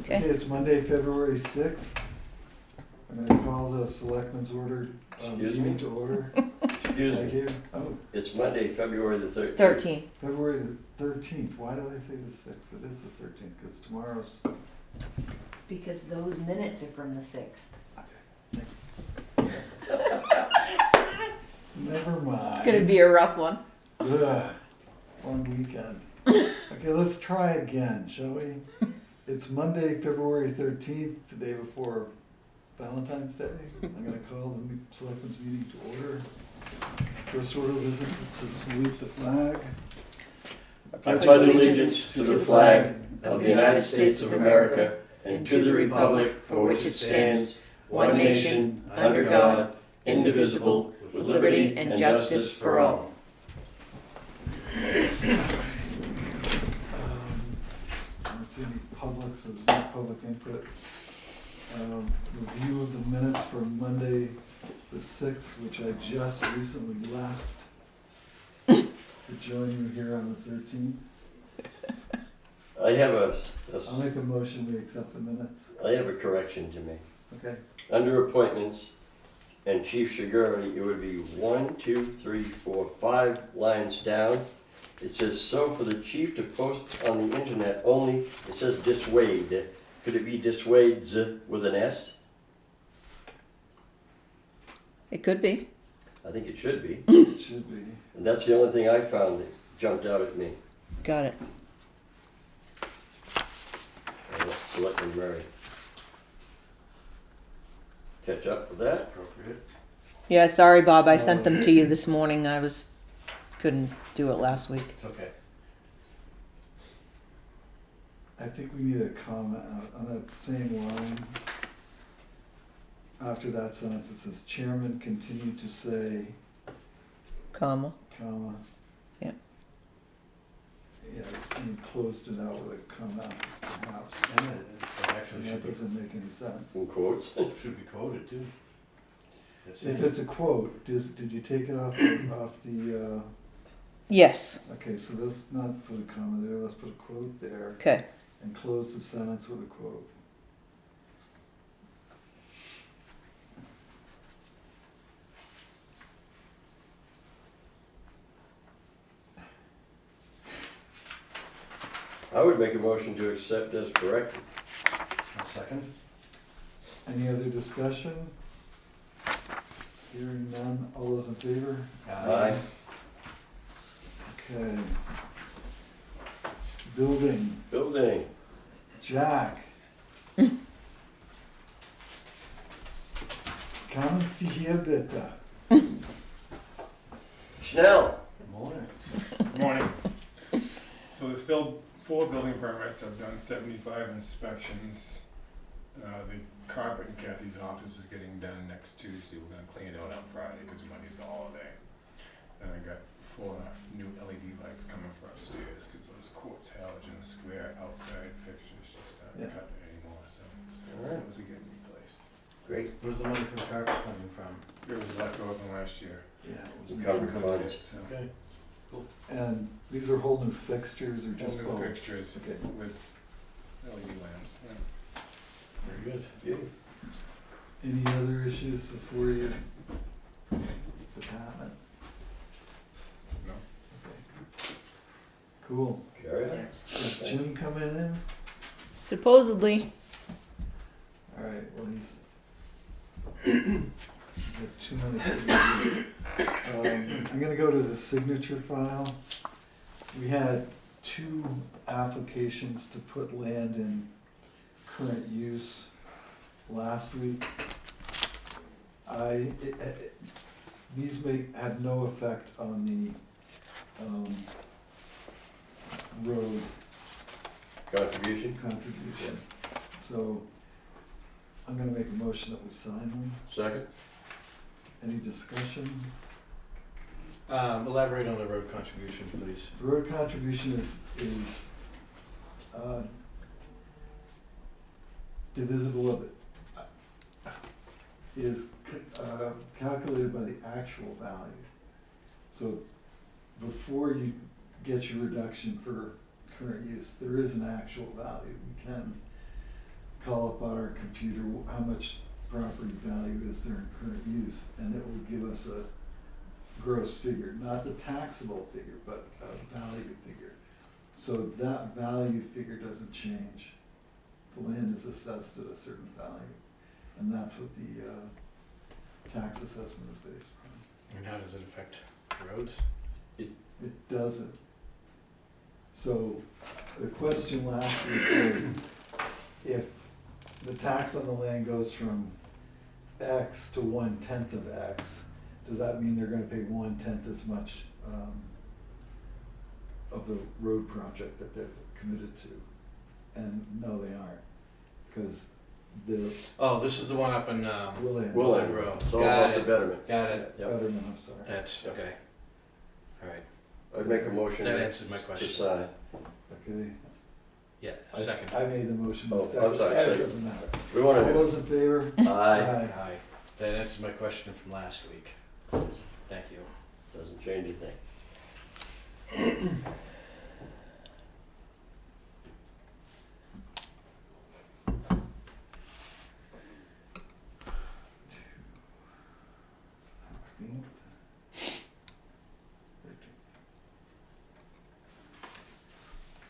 Okay, it's Monday, February 6th. I'm gonna call the Selectmen's order, Excuse meeting me? to order. Excuse Thank me, you. Oh, it's Monday, February the 13th. 13. February the 13th. Why do I say the 6th? It is the 13th, because tomorrow's, Because those minutes are from the 6th. never mind. It's gonna be a rough one. Ugh, long weekend. Okay, let's try again, shall we? It's Monday, February 13th, the day before Valentine's Day. I'm gonna call the Selectmen's meeting to order. First order of business is to salute the flag. I pledge allegiance to the flag of the United States of America and to the republic for which it stands, one nation, under God, indivisible, with liberty and justice for all. I don't see any public, so there's no public input. Review of the minutes for Monday, the 6th, which I just recently left to join you here on the 13th. I have I'll make a motion, we accept the minutes. I have a correction to make. Okay. Under appointments and chief security, it would be 1, 2, 3, 4, 5 lines down. It says, so for the chief to post on the internet only, it says dissuade. Could it be dissuades with an S? It could be. I think it should be. It should be. And that's the only thing I found that jumped out at me. Got it. Selectman Murray. Catch up with that? Appropriate. Yeah, sorry, Bob. I sent them to you this morning. Couldn't do it last week. It's okay. I think we need a comment on that same line. After that sentence, it says, Chairman continued to say, Comma. comma. Yeah. Yes, and closed it out with a comma, perhaps. And it actually And that should be, doesn't make any sense. In quotes. should be quoted too. It's If in- it's a quote, did you take it off the, Yes. okay, so let's not put a comma there, let's put a quote there, Okay. and close the sentence with a quote. I would make a motion to accept as corrected. A second. Any other discussion? Hearing none, all those in favor? Aye. Okay. Building, Building. Jack. Kommen Sie hier bitte. Schnell. Morning. Morning. So there's filled 4 building permits, I've done 75 inspections. The carpet in Kathy's office is getting done next Tuesday, we're gonna clean it out on Friday because Monday's a holiday. Then I got 4 new LED lights coming for upstairs, because those quartz halogen square outside fixtures just Yeah. aren't cutting it anymore, so Alright. those are getting replaced. Great. Where's the money for the carpet coming from? It was left over from last year. Yeah, it was Recovered never- funds. So, Okay. And these are whole new fixtures or just all new bulbs? fixtures Okay. with LED lamps, yeah. Very good. Beauty. Any other issues before you? Department? No. Okay. Cool. Carry on. Is Jim coming in? Supposedly. Alright, well, he's got 2 minutes to review. I'm gonna go to the signature file. We had 2 applications to put land in current use last week. These may have no effect on the road Contribution. contribution. So I'm gonna make a motion that we sign them. Second. Any discussion? Elaborate on the road contribution, please. The road contribution is divisible of it, is calculated by the actual value. So before you get your reduction for current use, there is an actual value. We can call up on our computer how much property value is there in current use, and it will give us a gross figure, not the taxable figure, but a value figure. So that value figure doesn't change. The land is assessed at a certain value, and that's what the tax assessment is based on. And how does it affect roads? It doesn't. So the question last week was, if the tax on the land goes from X to 1/10 of X, does that mean they're gonna pay 1/10 as much of the road project that they've committed to? And no, they aren't, because the Oh, this is the one up in, Willand. Willand Road. It's all Got about the it. betterment. got it. Yep. Betterment, I'm sorry. That's, okay. All right, I'd make a motion that to answers my question. sign. Okay. Yeah, I- second. I made the motion. Oh, I'm Second. sorry, It second. doesn't matter. We All wanna, those in favor? aye, Aye. That answers my question from last week. Thank you. doesn't change anything.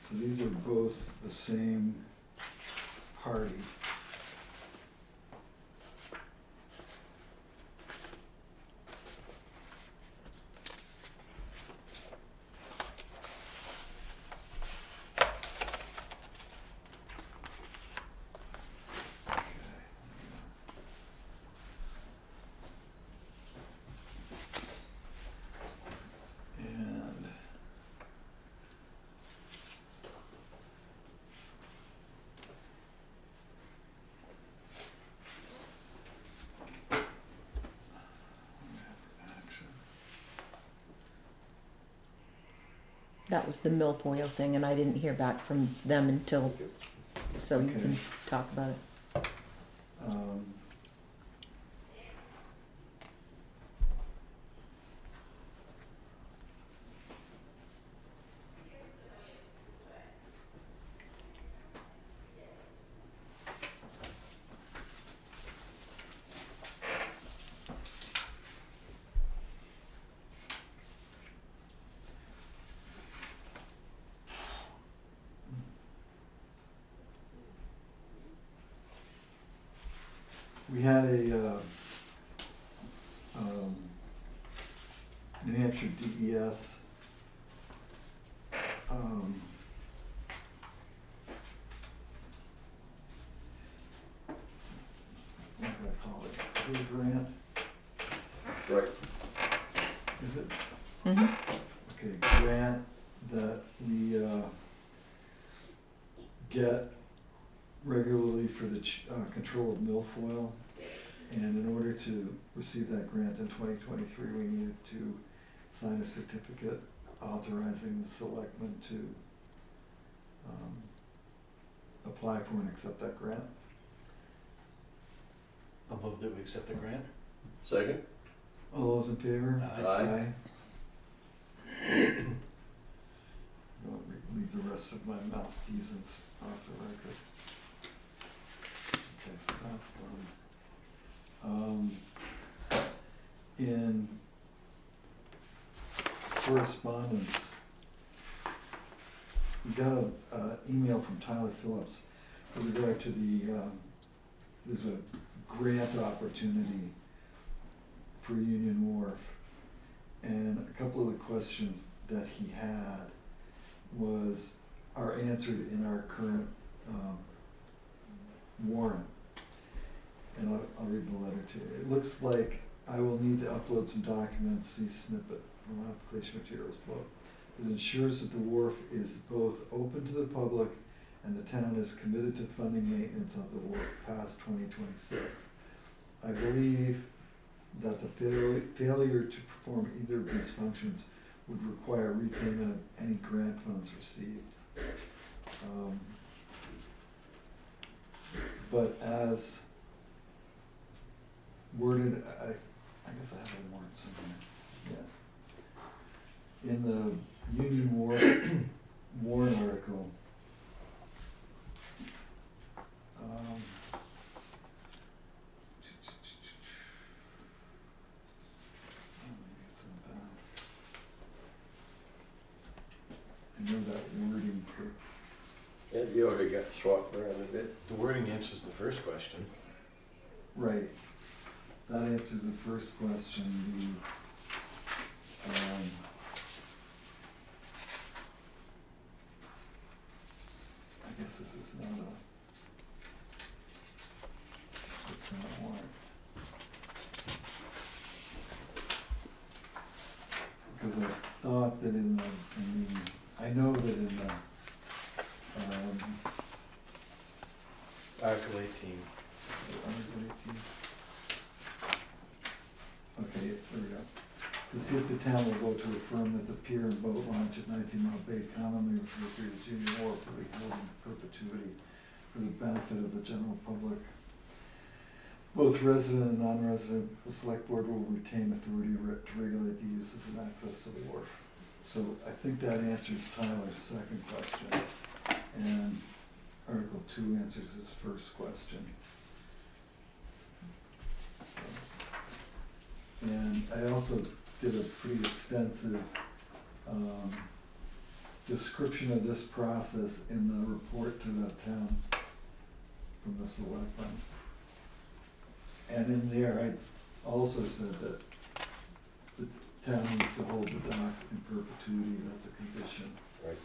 So these are both the same party. And action. That was the milfoil thing, and I didn't hear back from them until, so you Okay. can talk about it. Um, We had a New Hampshire DES what do I call it? Is it a grant? Right, Is it? Mm-hmm. Okay, grant that we get regularly for the control of milfoil. And in order to receive that grant in 2023, we needed to sign a certificate authorizing the selectmen to apply for and accept that grant. I'll move that we accept the grant. second? All those in favor? Aye. I'll leave the rest of my malfeasance off the record. Okay, so that's done. In correspondence, we got an email from Tyler Phillips with regard to there's a grant opportunity for Union Wharf. And a couple of the questions that he had are answered in our current warrant. And I'll read the letter to you. It looks like I will need to upload some documents, see snippet from application materials below, that ensures that the wharf is both open to the public and the town is committed to funding maintenance of the wharf past 2026. I believe that the failure to perform either of these functions would require repayment of any grant funds received. But as worded, I guess I have a warrant somewhere, yeah. In the Union warrant article, order got swapped around a bit. The wording answers the first question. Right. That answers the first question. I guess this is not a current warrant. Because I thought that I know that in the, Article 18. Article 18. Okay, there we go. To see if the town will vote to affirm that the pier and boat launch at 19 Mile Bay commonly referred to as Union Wharf will be held in perpetuity for the benefit of the general public. Both resident and non-resident, the select board will retain authority to regulate the uses and access to the wharf. So I think that answers Tyler's second question, and Article 2 answers his first question. And I also did a pretty extensive description of this process in the report to the town from the Selectmen. And in there, I also said that the town needs to hold the dock in perpetuity, that's a condition. Right.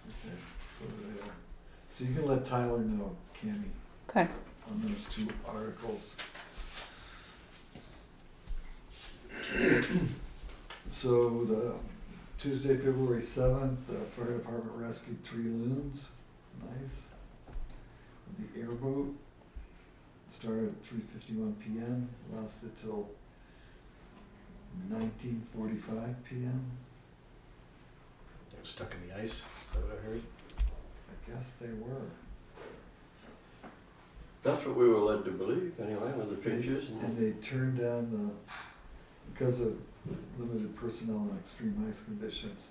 Okay, so you can let Tyler know, Cammy, Okay. on those two articles. So the Tuesday, February 7th, the fire department rescued 3 loons, nice. The airboat started at 3:51 p.m., lasted till 19:45 p.m. They were stuck in the ice, is that what I heard? I guess they were. That's what we were led to believe, anyway, with the pictures. And they turned down because of limited personnel and extreme ice conditions,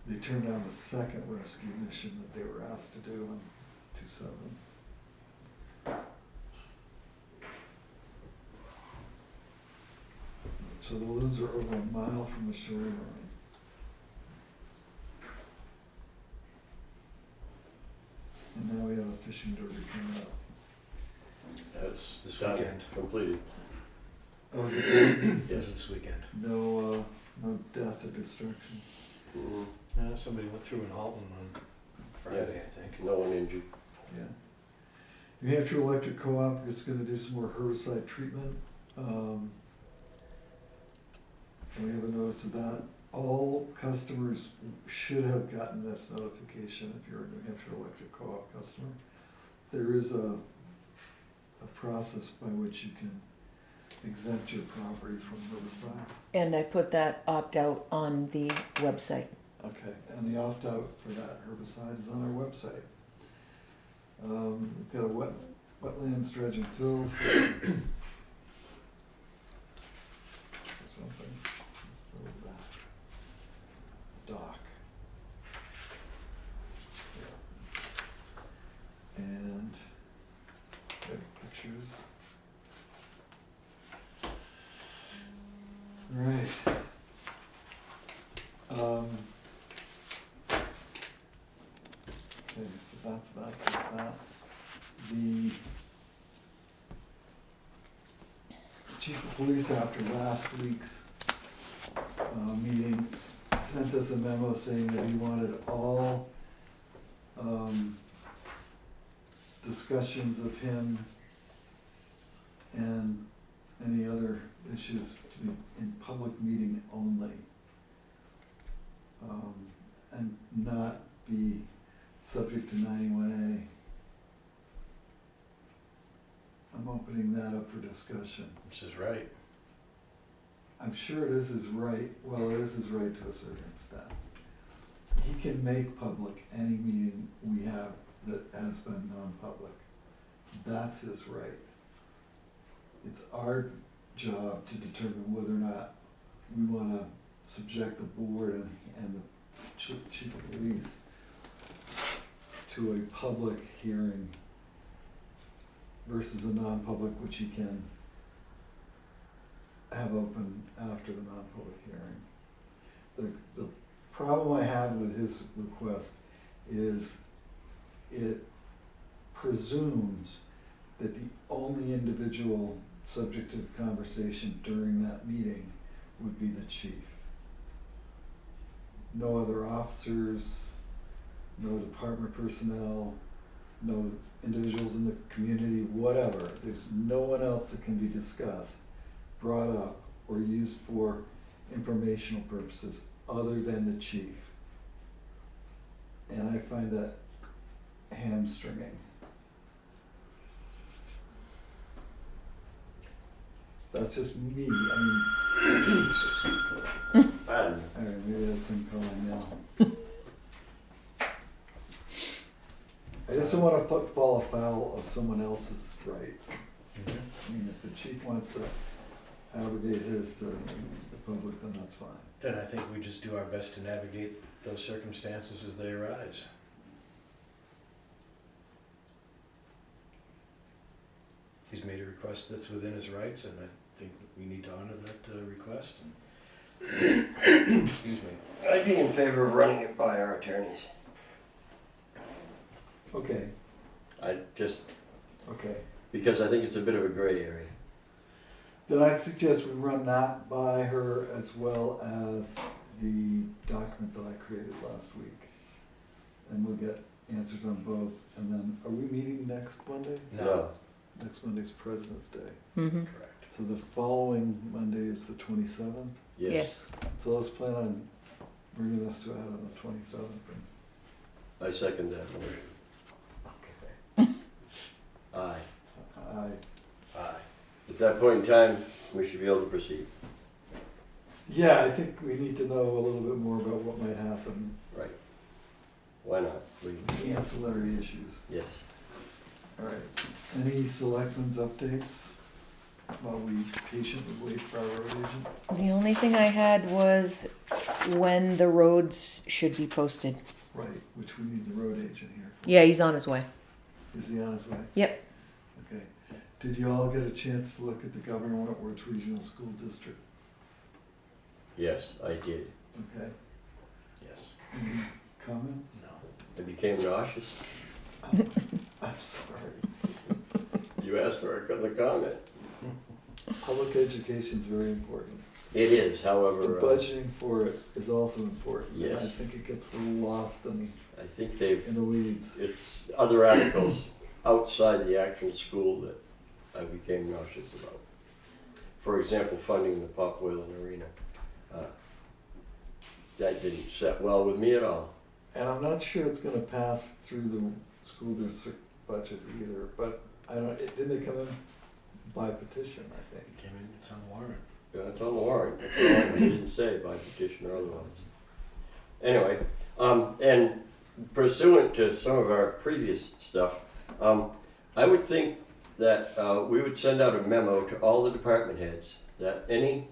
they turned down the second rescue mission that they were asked to do on 2/7. So the loons are over a mile from the shoreline. And now we have a fishing derby coming up. That's this Done. weekend. Completed. Oh, is it good? Yes, this weekend. No death or destruction. Mhm. Somebody went through in Alton on Friday, I think. No one injured. Yeah. New Hampshire Electric Co-op is gonna do some more herbicide treatment. And we have a notice of that. All customers should have gotten this notification if you're a New Hampshire Electric Co-op customer. There is a process by which you can exempt your property from herbicide. And I put that opt-out on the website. Okay, and the opt-out for that herbicide is on our website. We've got a wetlands dredge and fill for something. Let's go with that. Dock. Yeah. And we have pictures. Right. Okay, so that's that. The chief of police, after last week's meeting, sent us a memo saying that he wanted all discussions of him and any other issues to be in public meeting only, and not be subject to 91A. I'm opening that up for discussion. Which is right. I'm sure this is right, well, this is right to a certain extent. He can make public any meeting we have that has been non-public. That's his right. It's our job to determine whether or not we wanna subject the board and the chief of police to a public hearing versus a non-public, which you can have open after the non-public hearing. the problem I had with his request is it presumes that the only individual subject of conversation during that meeting would be the chief. No other officers, no department personnel, no individuals in the community, whatever. There's no one else that can be discussed, brought up, or used for informational purposes other than the chief. And I find that hamstringing. That's just me, I mean, And alright, maybe that's him calling now. I just don't wanna fall afoul of someone else's rights. I mean, if the chief wants to abrogate his to the public, then that's fine. Then I think we just do our best to navigate those circumstances as they arise. He's made a request that's within his rights, and I think we need to honor that request. Excuse me. I'd be in favor of running it by our attorneys. Okay, okay. Because I think it's a bit of a gray area. Then I'd suggest we run that by her as well as the document that I created last week. And we'll get answers on both. And then, are we meeting next Monday? No, Next Monday's President's Day. Mm-hmm. correct. So the following Monday is the 27th. Yes. So let's plan on bringing this to out on the 27th. I second that motion. Okay. Aye. Aye. Aye. At that point in time, we should be able to proceed. Yeah, I think we need to know a little bit more about what might happen, Right. Why not? ancillary issues. Yes. All right, any selectmen's updates while we patiently wait for our road agent? The only thing I had was when the roads should be posted. Right, which we need the road agent here for. Yeah, he's on his way. Is he on his way? Yep. Okay. Did you all get a chance to look at the Governor Wentworth Regional School District? Yes, I did. Okay. Yes. Any comments? No. I became nauseous. I'm sorry. You asked for the comment. Public education is very important. It is, The however, budgeting for it is also important. Yes. And I think it gets lost in I think they've, the weeds. it's other articles outside the actual school that I became nauseous about. For example, funding the Pop Whalen Arena. That didn't set well with me at all. And I'm not sure it's gonna pass through the school district budget either, but I don't, didn't it come in by petition, I think? Came in, it's on the warrant. It's on the warrant, that's all I didn't say by petition or otherwise. Anyway, and pursuant to some of our previous stuff, I would think that we would send out a memo to all the department heads that any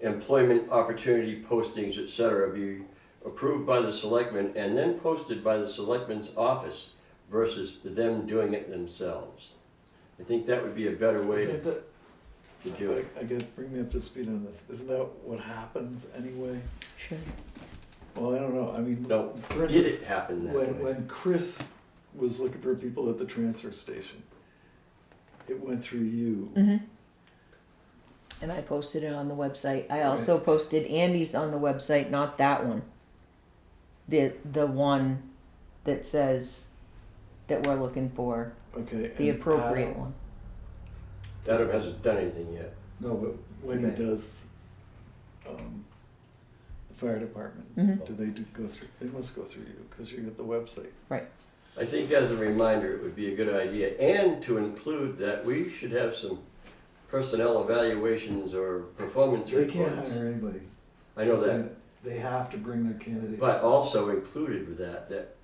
employment opportunity postings, et cetera, be approved by the selectmen and then posted by the selectmen's office versus them doing it themselves. I think that would be a better way Isn't that, to do it. I guess, bring me up to speed on this. Isn't that what happens anyway? Sure. Well, I don't know. I mean, No, for did instance, it happen that when, way? when Chris was looking for people at the transfer station, it went through you. Mm-hmm. And I posted it on the website. I also posted Andy's on the website, not that one. The one that says that we're looking for Okay. the and appropriate Adam- one. Adam hasn't done anything yet. No, but when he Okay. does, the fire department, Mhm. do they go through, they must go through you, cause you're at the website. I think as a reminder, it would be a good idea, and to include that we should have some personnel evaluations or performance They can't reports. hire anybody. I know Just that, saying They have to bring their candidate. but also included with that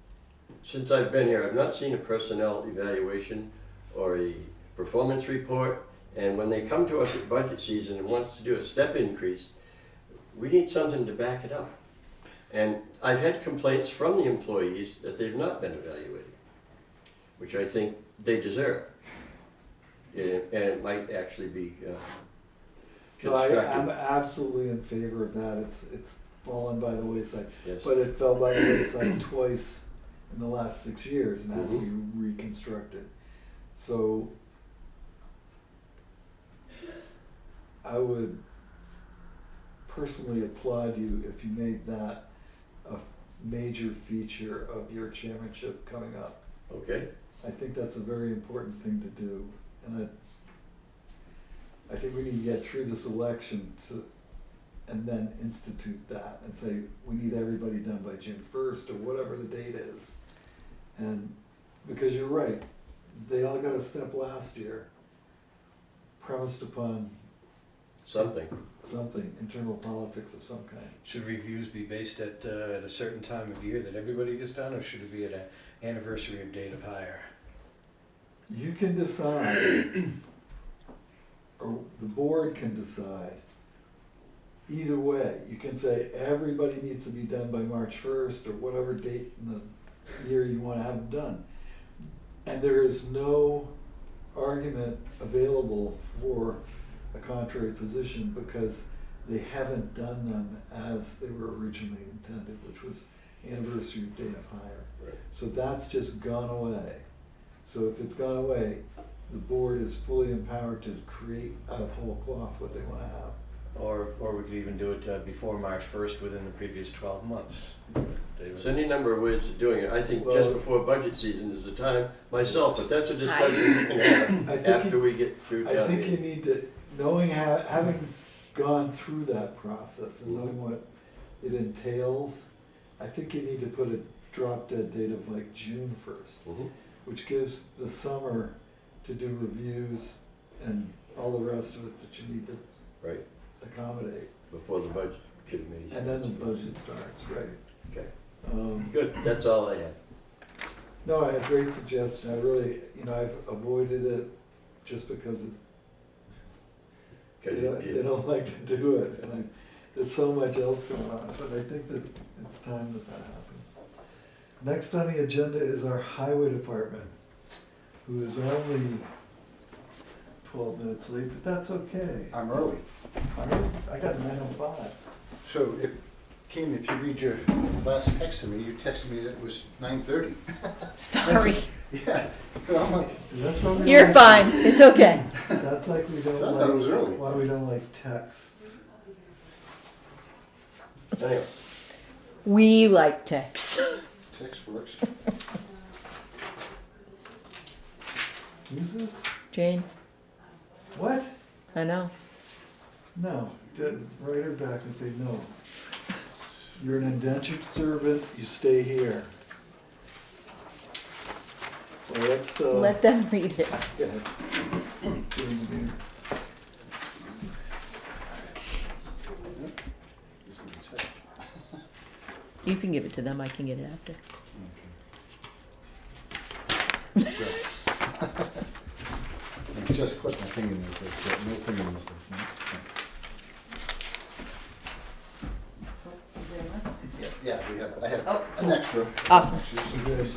since I've been here, I've not seen a personnel evaluation or a performance report, and when they come to us at budget season and wants to do a step increase, we need something to back it up. And I've had complaints from the employees that they've not been evaluated, which I think they deserve. And it might actually be No, I'm constructive. absolutely in favor of that. It's fallen by the wayside. Yes. But it fell by the wayside twice in the last 6 years and had to be reconstructed. So I would personally applaud you if you made that a major feature of your chairmanship coming up. Okay, I think that's a very important thing to do, and I think we need to get through this election and then institute that and say, we need everybody done by June 1st or whatever the date is. And, because you're right, they all got a step last year, premised upon something. something, internal politics of some kind. Should reviews be based at a certain time of year that everybody gets done, or should it be at an anniversary of date of hire? You can decide, or the board can decide. Either way, you can say everybody needs to be done by March 1st or whatever date in the year you want to have them done. And there is no argument available for a contrary position because they haven't done them as they were originally intended, which was anniversary of date of hire. Right. So that's just gone away. So if it's gone away, the board is fully empowered to create out of whole cloth what they want to have. Or we could even do it before March 1st within the previous 12 months. David? There's any number of ways of doing it. I think Well- just before budget season is the time myself, but that's a discussion we can I have think after you- we get through I town think you meeting. need to, having gone through that process and knowing what it entails, I think you need to put a drop dead date of like June 1st, Mhm. which gives the summer to do reviews and all the rest of it that you need to Right, accommodate. before the budget committee. And then the budget starts, right? Okay, Um, good, that's all I had. No, a great suggestion. I really, I've avoided it just because Because they you don't, they did. don't like to do it, and there's so much else going on, but I think that it's time that happened. Next on the agenda is our highway department, who is only 12 minutes late, but that's okay. I'm early. I got 9:05. So if you read your last text to me, you texted me that it was 9:30. Sorry. Yeah, so I'm like, See, that's why we You're don't- fine. It's okay. That's like we don't So I thought it was like, early. why we don't like texts. Anyway, We like text. text works. Who's this? Jane, What? I know. No, write her back and say no. You're an indentured servant, you stay here. Well, let's, Let them read it. go ahead. Get in the meeting. This is gonna take- You can give it to them. I can get it after. I just clicked my finger in this, no finger in this. No? Thanks. Yeah, I have Oh, an extra. Awesome. Just in case.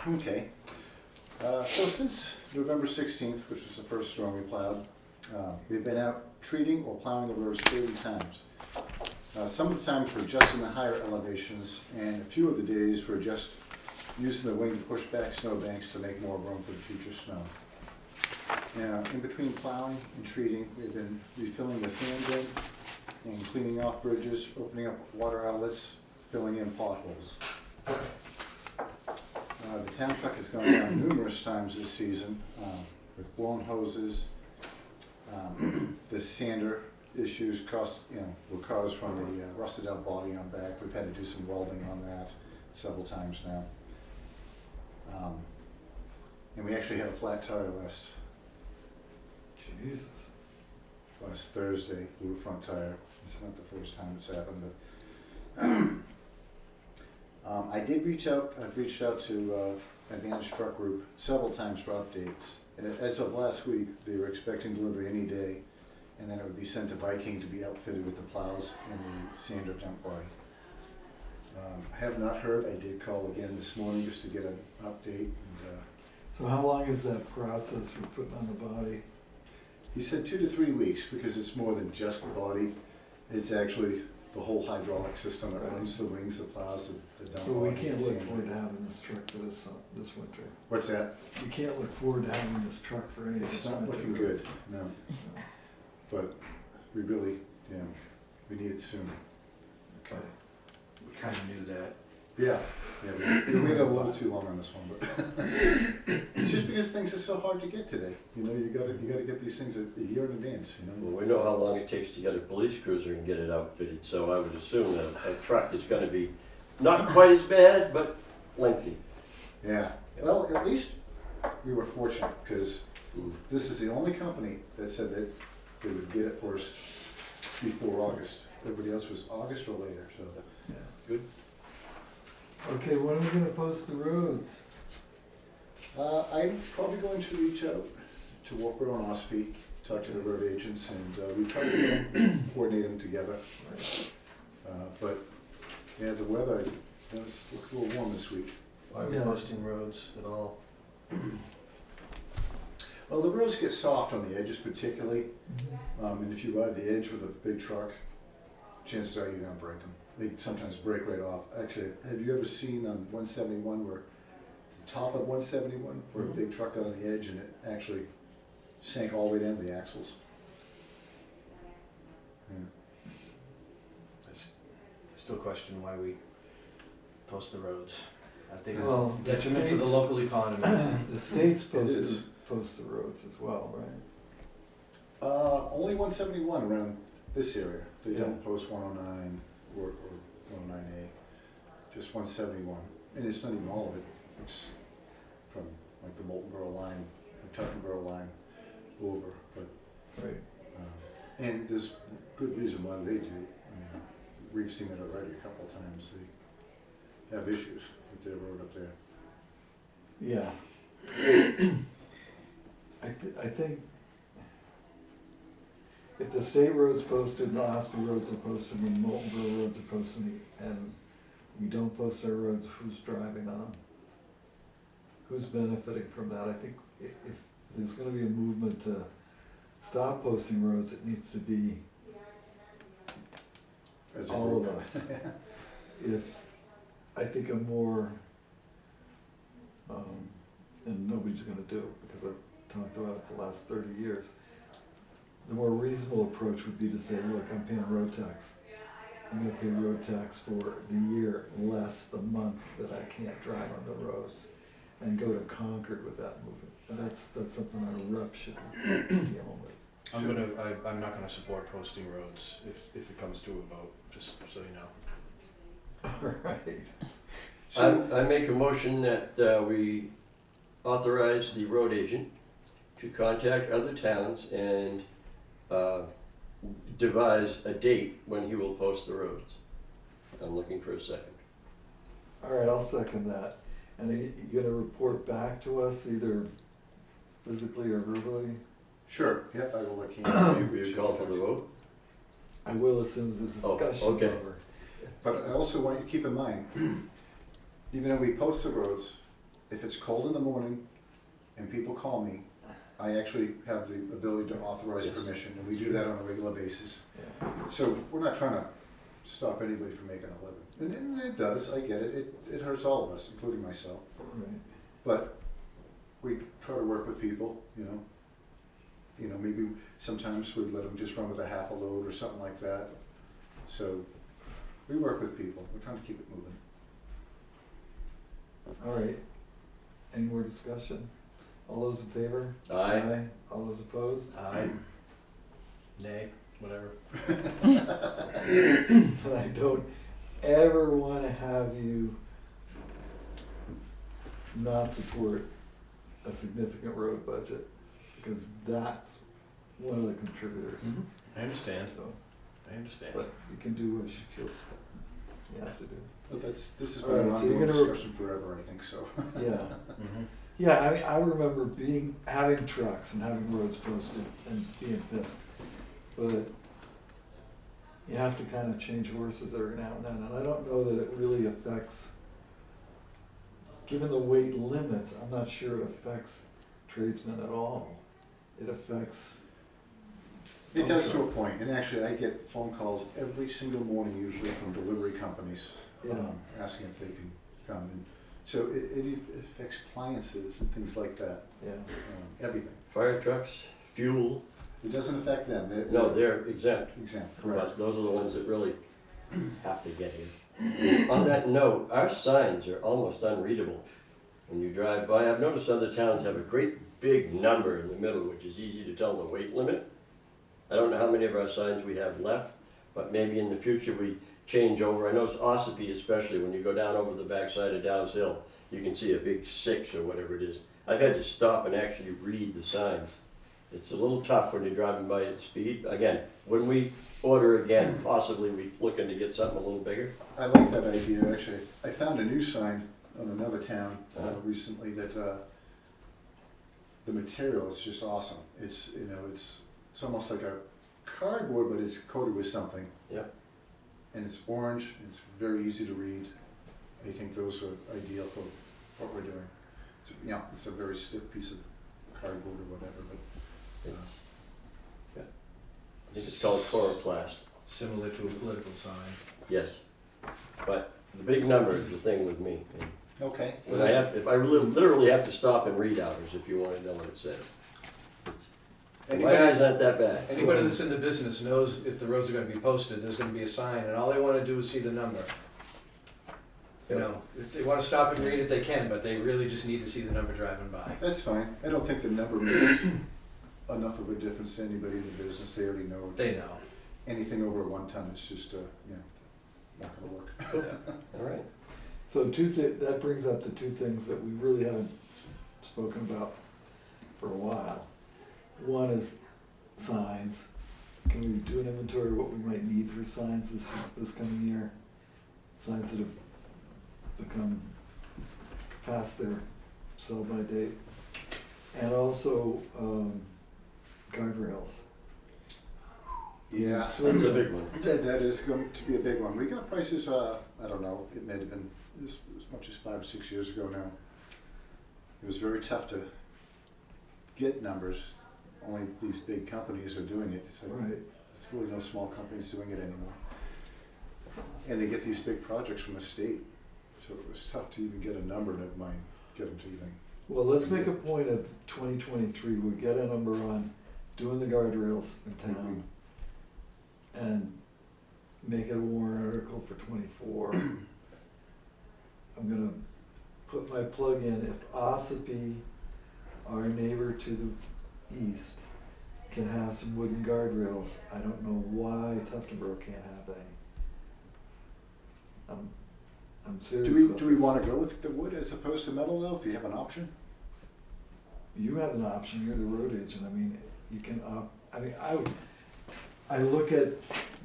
Okay. So since November 16th, which was the first storm we plowed, we've been out treating or plowing the roads 30 times. Some of the times we're just in the higher elevations, and a few of the days we're just using the wing to push back snowbanks to make more room for the future snow. Now, in between plowing and treating, we've been refilling the sand bin and cleaning off bridges, opening up water outlets, filling in potholes. The town truck has gone down numerous times this season with blown hoses. The sander issues were caused from the rusted out body on back. We've had to do some welding on that several times now. And we actually had a flat tire Jesus. last Thursday, blue front tire. It's not the first time it's happened, but I've reached out to Advanced Truck Group several times for updates. As of last week, they were expecting delivery any day, and then it would be sent to Viking to be outfitted with the plows and the sander dump body. Have not heard. I did call again this morning just to get an update. And, So how long is that process for putting on the body? He said 2 to 3 weeks, because it's more than just the body. It's actually the whole hydraulic system that runs the wings, the plows, the dump So we body, can't the look sand. forward to having this truck for this winter. What's that? We can't look forward to having this truck for any of this It's winter. not looking good, no. But we really, we need it soon. Okay. We kind of knew that. Yeah, we waited a little too long on this one, but it's just because things are so hard to get today. You know, you gotta get these things a year in advance, you know? Well, we know how long it takes to get a police cruiser and get it outfitted, so I would assume that a truck is gonna be not quite as bad, but lengthy. Yeah, well, at least we were fortunate, because Mm. this is the only company that said that they would get it for us before August. Everybody else was August or later, so. Yeah. Good. Okay, when are we gonna post the roads? I'm probably going to reach out to Walker and Ospey, talk to the road agents, and we try to get them, coordinate them together. Right. But, yeah, the weather, looks a little warm this week. Are we Yeah. posting roads at all? Well, the roads get soft on the edges particularly, and if you ride the edge with a big truck, chances are you're gonna break them. They sometimes break right off. Actually, have you ever seen on 171 where the top of 171, where a big truck got on the edge and it actually sank all the way down to the axles? Yeah. I still question why we post the roads. I think Well, it's detriment to the local economy. The state's It is. supposed to post the roads as well, right? Only 171 around this area. They Yeah. don't post 109 or 109A, just 171. And it's not even all of it. It's from like the Molten Borough line, the Tufton Borough line over. But Right. and there's good reason why they do. I mean, we've seen it already a couple of times. They have issues with their road up there. Yeah. I think if the state roads posted, the Ospey roads are posted, and the Molten Borough roads are posted, and we don't post our roads, who's driving on them? Who's benefiting from that? I think if there's gonna be a movement to stop posting roads, it needs to be As a all of group. us. If, I think a more, and nobody's gonna do it, because I've talked about it for the last 30 years, the more reasonable approach would be to say, look, I'm paying road tax. I'm gonna pay road tax for the year less the month that I can't drive on the roads, and go to Concord with that movement. And that's something our rep should be dealing with. I'm not gonna support posting roads if it comes to a vote, just so you know. Right. I make a motion that we authorize the road agent to contact other towns and devise a date when he will post the roads. I'm looking for a second. All right, I'll second that. And are you gonna report back to us, either physically or verbally? Sure, yep, I will let Will you call for the vote? I will as soon as this Oh, discussion's okay. over. But I also want you to keep in mind, even though we post the roads, if it's cold in the morning and people call me, I actually have the ability to authorize permission, and we do that on a regular basis. Yeah. So we're not trying to stop anybody from making a living. And it does, I get it. It hurts all of us, including myself. Right. But we try to work with people, you know. You know, maybe sometimes we'd let them just run with a half a load or something like that. So we work with people. We're trying to keep it moving. All right. Any more discussion? All those in favor? Aye. All those opposed? Aye. Nay, whatever. But I don't ever wanna have you not support a significant road budget, because that's one of the contributors. I understand, So, I understand. but you can do what you feel you have to do. But this has All been an right, so you're ongoing gonna discussion forever, I think so. Yeah. Mhm. Yeah, I mean, I remember having trucks and having roads posted and being pissed, but you have to kind of change horses every now and then, and I don't know that it really affects, given the weight limits, I'm not sure it affects tradesmen at all. It affects It does to a point, and actually I get phone calls every single morning usually from delivery companies, Yeah. asking if they can come in. So it affects appliances and things like that, Yeah. everything. Fire trucks, fuel, It doesn't affect them, no, they're exempt. exempt, correct. But those are the ones that really have to get here. On that note, our signs are almost unreadable when you drive by. I've noticed other towns have a great big number in the middle, which is easy to tell the weight limit. I don't know how many of our signs we have left, but maybe in the future we change over. I know it's Ossipee especially, when you go down over the backside of Downs Hill, you can see a big 6 or whatever it is. I've had to stop and actually read the signs. It's a little tough when you're driving by at speed. Again, when we order again, possibly we looking to get something a little bigger. I like that idea, actually. I found a new sign on another town recently that the material is just awesome. It's, you know, it's almost like a cardboard, but it's coated with something. Yep. And it's orange, it's very easy to read. I think those are ideal for what we're doing. It's, yeah, it's a very stiff piece of cardboard or whatever, but I think it's called chloroplast. Similar to a political sign. Yes. But the big number is the thing with me. okay. When I have, if I literally have to stop and read hours, if you want to know what it says. My eyes aren't that bad. Anybody that's in the business knows if the roads are gonna be posted, there's gonna be a sign, and all they wanna do is see the number. You know, if they wanna stop and read it, they can, but they really just need to see the number driving by. That's fine. I don't think the number makes enough of a difference to anybody in the business. They already know. They know. Anything over 1 ton is just, you know, not gonna work. All right. So that brings up the two things that we really haven't spoken about for a while. One is signs. Can we do an inventory of what we might need for signs this coming year? Signs that have become past their sell-by date. And also, guardrails. Yeah, That's a big one. that is going to be a big one. We got prices, I don't know, it may have been as much as 5 or 6 years ago now. It was very tough to get numbers. Only these big companies are doing it. It's like, Right. there's really no small companies doing it anymore. And they get these big projects from the state. So it was tough to even get a number, never mind get them to even. Well, let's make a point of 2023, we'll get a number on doing the guardrails in town and make it a warrant article for 24. I'm gonna put my plug in, if Ossipee, our neighbor to the east, can have some wooden guardrails, I don't know why Tuftonboro can't have any. I'm serious about Do we this. wanna go with the wood as opposed to metal though, if you have an option? You have an option, you're the road agent, I mean, you can I look at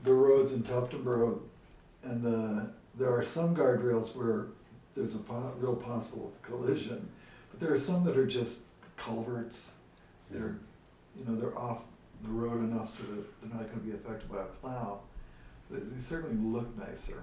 the roads in Tuftonboro and there are some guardrails where there's a real possible collision, but there are some that are just culverts. They're, you know, they're off the road enough so that they're not gonna be affected by a plow. They certainly look nicer.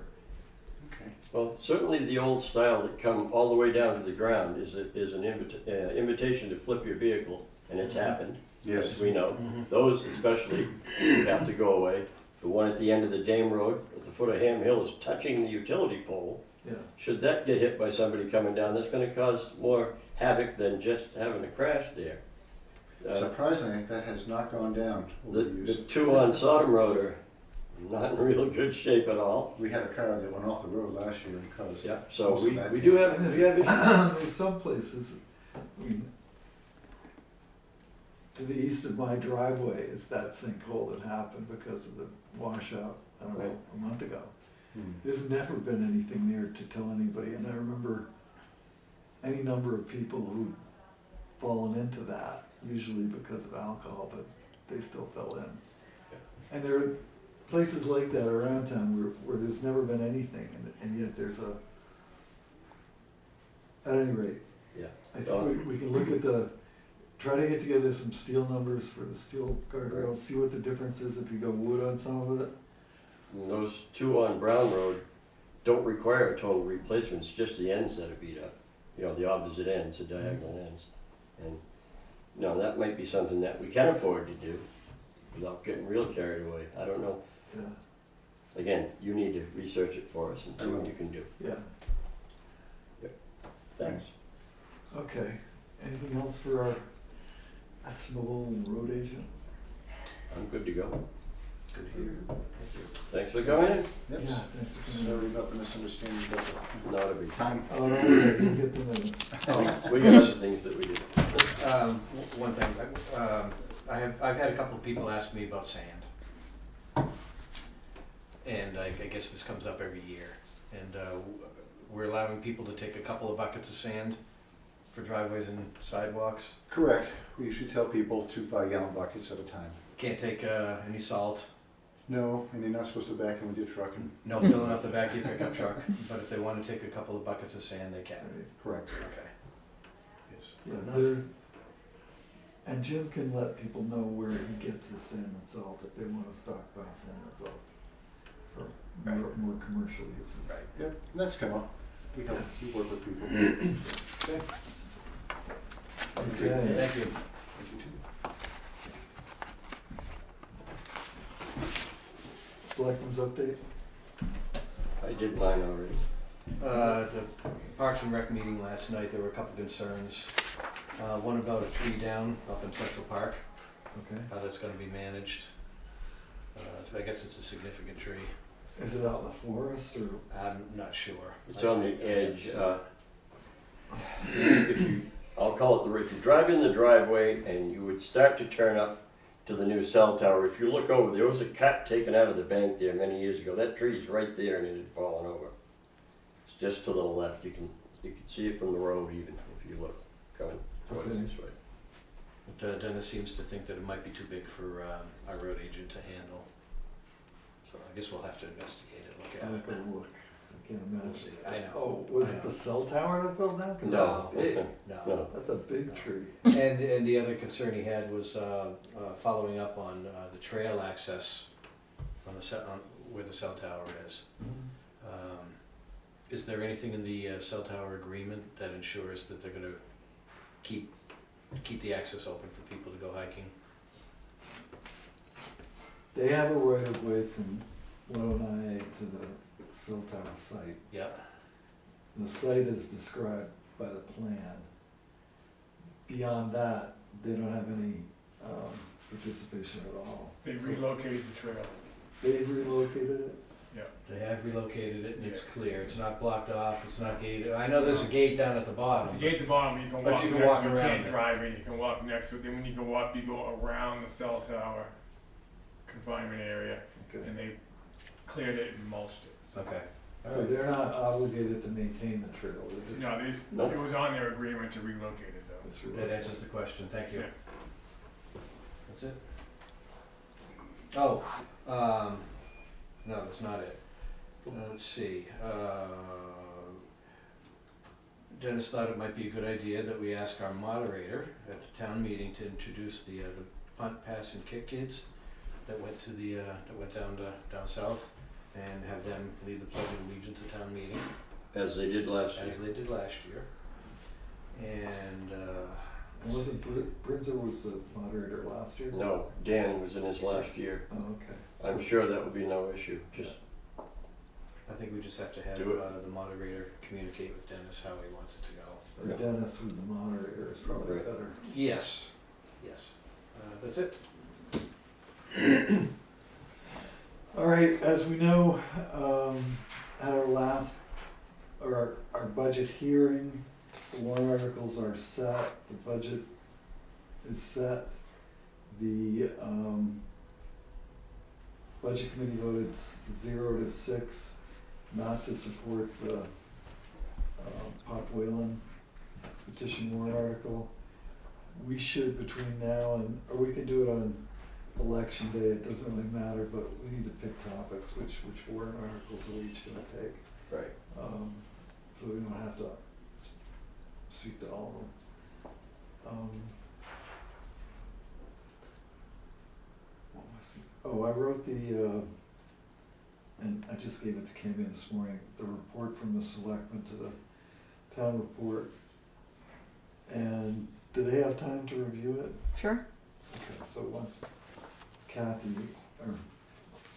Okay. Well, certainly the old style that come all the way down to the ground is an invitation to flip your vehicle, and it's happened, as we know. Those especially have to go away. The one at the end of the Dame Road, at the foot of Ham Hill, is touching the utility pole. Yeah. Should that get hit by somebody coming down, that's gonna cause more havoc than just having a crash there. Surprisingly, that has not gone down over the The years. two on Sodom Road are not in real good shape at all. We had a car that went off the road last year and caused. Yeah, so most of that we do have issues. There's some places, I mean, to the east of my driveway is that sinkhole that happened because of the washout, I don't know, Right. a month ago. Hmm. There's never been anything there to tell anybody, and I remember any number of people who've fallen into that, usually because of alcohol, but they still fell in. And there are places like that around town where there's never been anything, and yet there's at any rate, Yeah. I think we can look at try to get together some steel numbers for the steel guardrails, see what the difference is if you go wood on some of it. And those two on Brown Road don't require a total replacement, it's just the ends that are beat up. You know, the opposite ends, the diagonal ends. And, no, that might be something that we can afford to do. without getting real carried away. I don't know. Yeah, Again, you need to research it for us and see what you can do. yeah. Thanks. Okay, anything else for our estimable road agent? I'm good to go. Good here. Thanks for coming in. Yep. Yeah, thanks for coming Sorry in. about the misunderstanding about Not a big the time. Oh, don't worry, we'll get the minutes. We got other things that we did. One thing, I've had a couple of people ask me about sand. And I guess this comes up every year. And we're allowing people to take a couple of buckets of sand for driveways and sidewalks. Correct. We usually tell people 2 5-gallon buckets at a time. Can't take any salt, No, and you're not supposed to back in with your truck. And no filling up the back of your pickup truck. But if they want to take a couple of buckets of sand, they can. Right. correct. Okay. Yes. Yeah, Good enough. there's, and Jim can let people know where he gets his sand and salt if they wanna stockpile sand and salt for more commercial uses. Right. Yep. And that's come up. We help. We work with people. Okay. Okay. Thank you. Thank you too. Selectmen's update? I did mine already. The Parks and Rec meeting last night, there were a couple concerns. One about a tree down up in Central Park, Okay. how that's gonna be managed. I guess it's a significant tree. Is it out in the forest or? I'm not sure. It's on the edge. If you, I'll call it if you drive in the driveway and you would start to turn up to the new cell tower, if you look over, there was a cut taken out of the bank there many years ago. That tree's right there and it had fallen over. It's just to the left. You can see it from the road even if you look coming towards Okay. this way. But Dennis seems to think that it might be too big for our road agent to handle. So I guess we'll have to investigate it, look I'll at have to it. look. I can't We'll imagine. see. I know. Oh, was I it know. the cell tower that fell down? 'Cause No. that's big. No. No. That's a big tree. And the other concern he had was following up on the trail access on where the cell tower is. Is there anything in the cell tower agreement that ensures that they're gonna keep the access open for people to go hiking? They have a right of way from 109A to the cell tower site. Yep. The site is described by the plan. Beyond that, they don't have any participation at all. They relocated the trail. They've relocated it? They have relocated it and it's Yes. clear. It's not blocked off, it's not gated. I know there's a gate down at the There's bottom. a gate at the bottom, you can But walk you can next walk to it, you around can't it. drive in, you can walk next to it, then when you go up, you go around the cell tower confinement area, Okay. and they cleared it and mulched it. So, Okay. So they're not obligated to maintain the trail, they're just. no, Nope. it was on their agreement to relocate it though. just That relocated. answers the question, thank you. Yeah. That's it? Oh, no, that's not it. Let's see, Dennis thought it might be a good idea that we ask our moderator at the town meeting to introduce the punt, pass and kick kids that went to that went down south and have them lead the pledge of allegiance at town meeting, As they did last year. as they did last year. And, And wasn't Brinzer was the moderator last year? No, Dan was in his last year. Oh, okay. I'm sure that would be no issue. Just I think we just have to have Do it. the moderator communicate with Dennis how he wants it to go. Or Dennis with the moderator is probably Right. better. Yes, yes. That's it. All right, as we know, at our last, or our budget hearing, the warrant articles are set, the budget is set. The, budget committee voted 0 to 6 not to support the, Pop Whalen petition warrant article. We should between now and, or we can do it on election day, it doesn't really matter, but we need to pick topics, which warrant articles are we each gonna take. right. So we don't have to speak to all of them. What was the, oh, I wrote the, and I just gave it to Cammy this morning, the report from the selectmen to the town report. And do they have time to review it? Sure. Okay, so once Kathy, or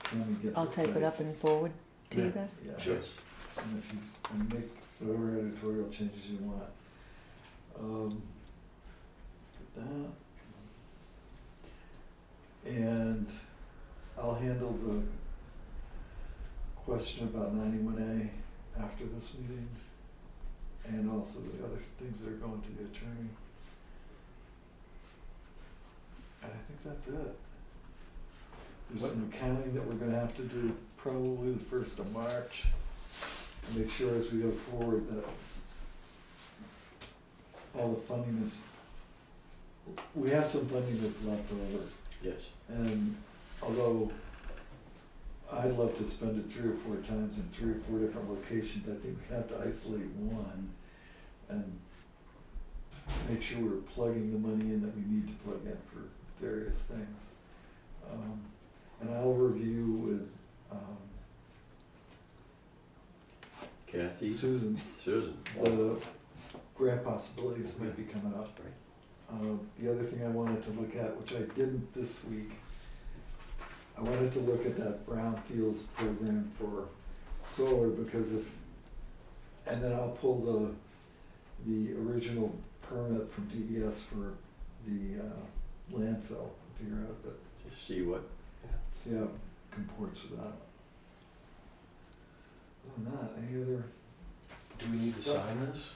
Tammy gets it. I'll type it right. up and forward to you guys. Yeah. Sure. And if you, and make whatever editorial changes you want. That. And I'll handle the question about 91A after this meeting, and also the other things that are going to the attorney. And I think that's it. There's some accounting that we're gonna have to do probably the 1st of March, to make sure as we go forward that all the funding is, we have some funding that's left over. Yes. And although I'd love to spend it 3 or 4 times in 3 or 4 different locations, I think we have to isolate one and make sure we're plugging the money in that we need to plug in for various things. And I'll review with Kathy? Susan Susan. the grant possibilities that might be coming up. The other thing I wanted to look at, which I didn't this week, I wanted to look at that brownfields program for solar, because if, and then I'll pull the original permit from DES for the landfill, figure out that, Just see what, see how it comports with that. Other than that, any other, Do we need to sign this?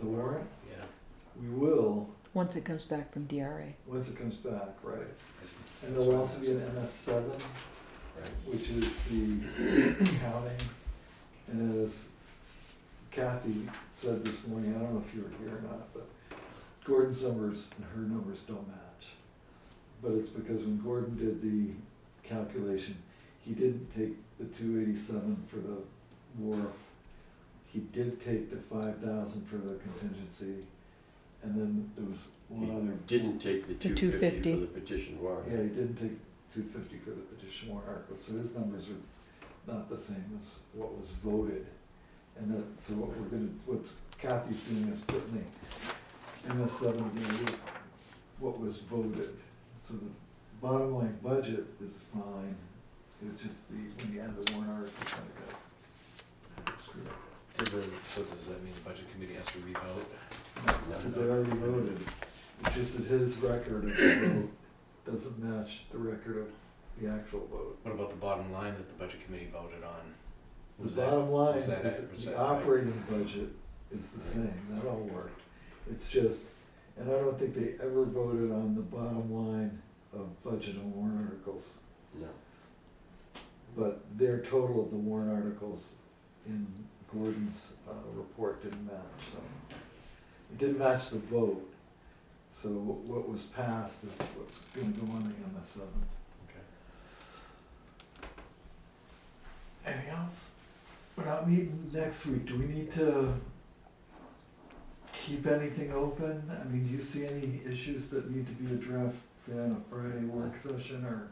the warrant? Yeah. We will, Once it comes back from DRA. once it comes back, right? And there'll also be an MS7, right? which is the accounting. And as Kathy said this morning, I don't know if you were here or not, but Gordon's numbers and her numbers don't match. But it's because when Gordon did the calculation, he didn't take the 287 for the wharf. He did take the 5,000 for the contingency, and then there was one other. Didn't take the The 250 250. for the petition warrant. Yeah, he didn't take 250 for the petition warrant article, so his numbers are not the same as what was voted. And that, so what we're gonna, what Kathy's doing is putting the MS7 together, what was voted. So the bottom line budget is fine, it's just the, when you add the warrant article, it's kind of got screwed up. So does that mean the budget committee has to revote? Because they already voted, it's just that his record of the vote doesn't match the record of the actual vote. What about the bottom line that the budget committee voted on? The Was that- bottom line was that- is was the that right? operating budget is the same, that all worked. It's just, and I don't think they ever voted on the bottom line of budget and warrant articles, No. but their total of the warrant articles in Gordon's report didn't match, so. It didn't match the vote, so what was passed is what's gonna go on the MS7. Okay. Anything else? We're not meeting next week, do we need to keep anything open? I mean, do you see any issues that need to be addressed, say on a Friday work session or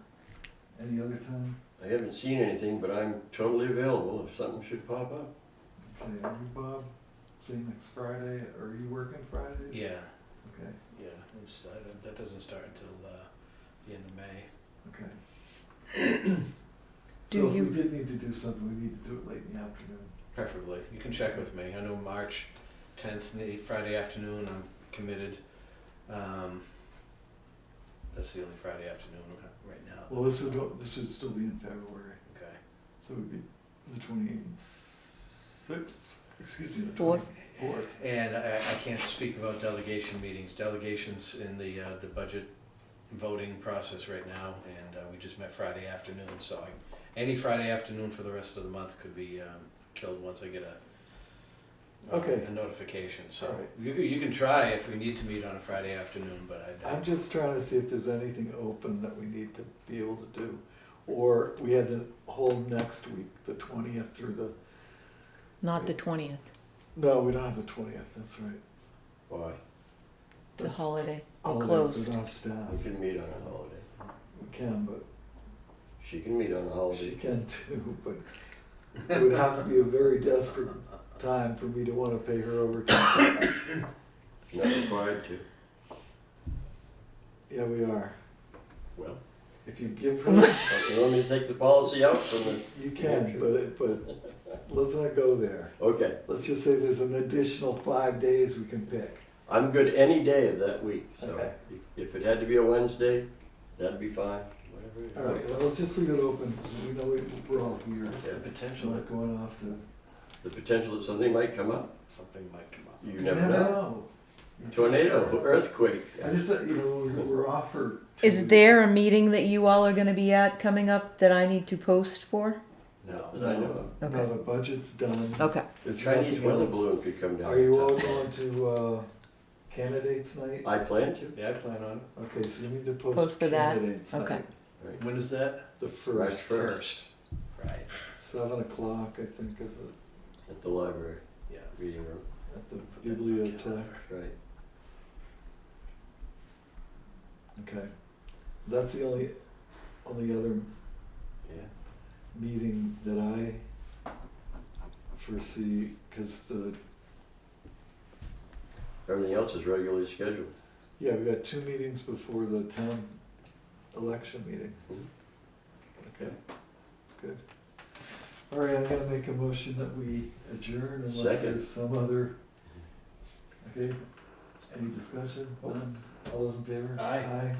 any other time? I haven't seen anything, but I'm totally available if something should pop up. Okay, are you, Bob? See you next Friday, are you working Fridays? Yeah, Okay, yeah, that doesn't start until the end of May. okay. Do So if you- we did need to do something, we need to do it late in the afternoon. Preferably. You can check with me. I know March 10th, the Friday afternoon, I'm committed. That's the only Friday afternoon right now. Well, this would still be in February, Okay. so it would be the 26th, excuse me, the Fourth. 24th. And I can't speak about delegation meetings. Delegations in the budget voting process right now, and we just met Friday afternoon, so any Friday afternoon for the rest of the month could be killed once I get Okay. a notification. So All right. you can try if we need to meet on a Friday afternoon, but I'm just trying to see if there's anything open that we need to be able to do. Or we had the whole next week, the 20th through the, Not the 20th. no, we don't have the 20th, that's right. Why? It's a That's holiday. We're holidays, closed. we don't have staff. We can meet on a holiday. We can, but She can meet on a she holiday. can too, but it would have to be a very desperate time for me to want to pay her overtime. Not required to. Yeah, we are. Well, If you give her, you want me to take the policy out from the, you can, but let's not go there. okay. Let's just say there's an additional 5 days we can pick. I'm good any day of that week, so Okay. if it had to be a Wednesday, that'd be fine, whatever. it is. All right, well, let's just leave it open, so we know we're all here. What's the Yeah. We're potential not going off to. The potential that something might come up, something might come up? you never know. You Tornado, earthquake. I just thought, we're off for. 2 Is there a meeting that you all are gonna be at coming up that I need to post for? No, that I know of. No, the budget's done. Okay. The There's Chinese nothing weather else. balloon could come down. Are you all going to candidates night? I plan to. Yeah, I plan on Okay, so you need to Post post for that? candidates night. Okay. it. When is that? The Right first, first, Right. 7 o'clock, I think, is it, at the library, Yeah. reading room. at the bibliothèque. Right. Okay. That's the only other Yeah. meeting that I foresee, because Everything else is regularly scheduled. yeah, we got 2 meetings before the town election meeting. Mhm. Okay, good. All right, I'm gonna make a motion that we adjourn unless Second. there's some other, okay, any discussion? Oh. None? All those in favor? Aye. Aye.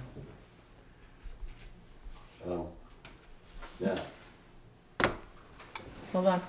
Now, Hold on.